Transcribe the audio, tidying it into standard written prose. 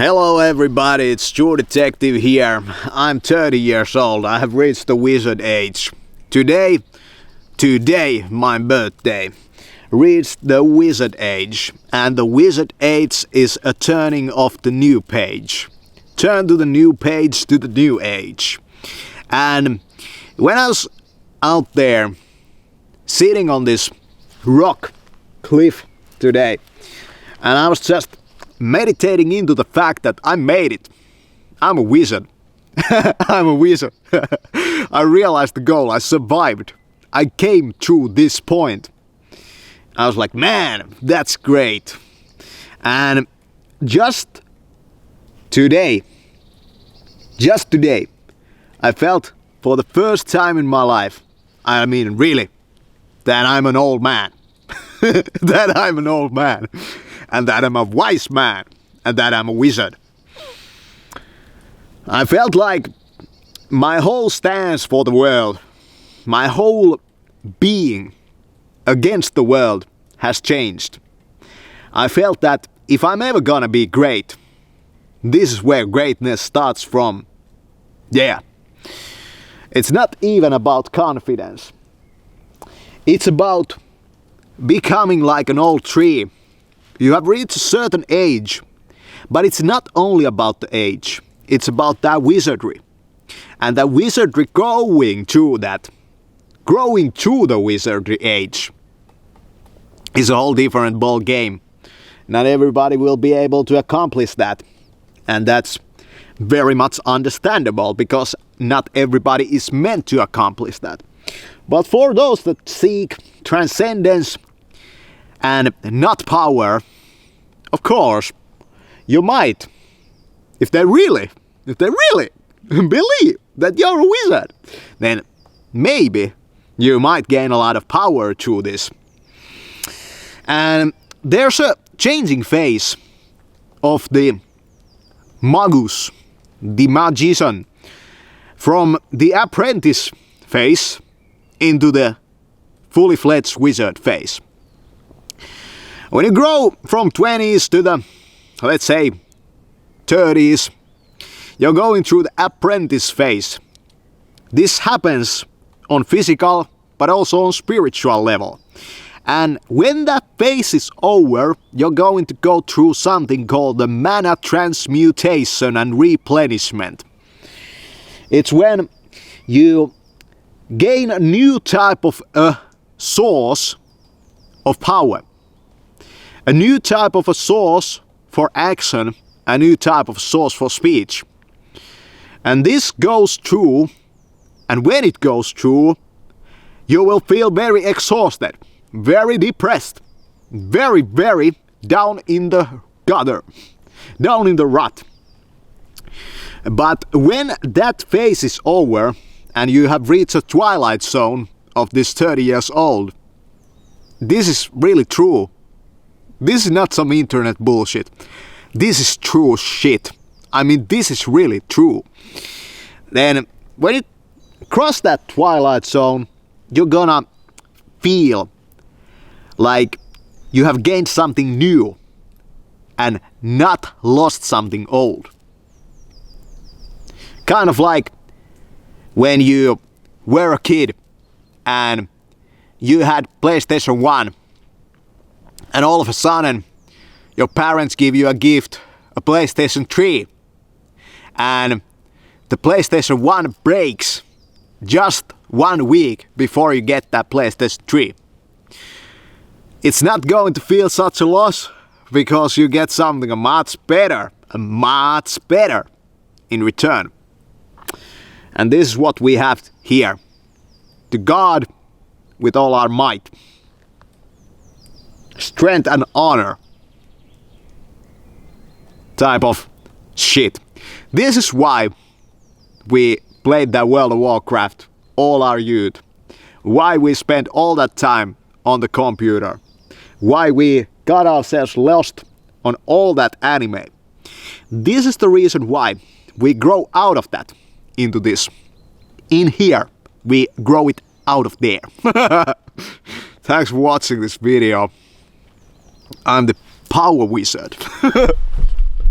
Hello everybody, it's True Detective here. I'm 30 years old. I have reached the wizard age. Today, my birthday, reached the wizard age. And the wizard age is a turning of the new page. Turn to the new page to the new age. And when I was out there, sitting on this rock cliff today, and I was just meditating into the fact that I made it. I'm a wizard. I'm a wizard. I realized the goal. I survived. I came through this point. I was like, man, that's great. And just today, I felt for the first time in my life, I mean really, that I'm an old man. That I'm an old man. And that I'm a wise man, and that I'm a wizard. I felt like my whole stance for the world, my whole being against the world has changed. I felt that if I'm ever gonna be great, this is where greatness starts from. Yeah. It's not even about confidence. It's about becoming like an old tree. You have reached a certain age, but it's not only about the age, it's about that wizardry. And that wizardry growing through the wizardry age is a whole different ball game. Not everybody will be able to accomplish that. And that's very much understandable because not everybody is meant to accomplish that. But for those that seek transcendence and not power, of course, you might, if they really believe that you're a wizard, then maybe you might gain a lot of power through this. And there's a changing phase of the magus, the magician, from the apprentice phase into the fully fledged wizard phase. When you grow from 20s to the, let's say, 30s, you're going through the apprentice phase. This happens on physical, but also on spiritual level. And when that phase is over, you're going to go through something called the mana transmutation and replenishment. It's when you gain a new type of source of power. A new type of a source for action, a new type of source for speech. And this goes through, and when it goes through, you will feel very exhausted, very depressed, very down in the gutter, down in the rut. But when that phase is over, and you have reached a twilight zone of this 30 years old, this is really true. This is not some internet bullshit. This is true shit. I mean, this is really true. Then, when you cross that twilight zone, you're gonna feel like you have gained something new and not lost something old. Kind of like when you were a kid and you had PlayStation 1. And all of a sudden, your parents give you a gift, a PlayStation 3. And the PlayStation 1 breaks just 1 week before you get that PlayStation 3. It's not going to feel such a loss because you get something much better in return. And this is what we have here. To guard with all our might. Strength and honor type of shit. This is why we played that World of Warcraft all our youth. Why we spent all that time on the computer. Why we got ourselves lost on all that anime. This is the reason why we grow out of that into this. In here, we grow it out of there. Thanks for watching this video. I'm the power wizard.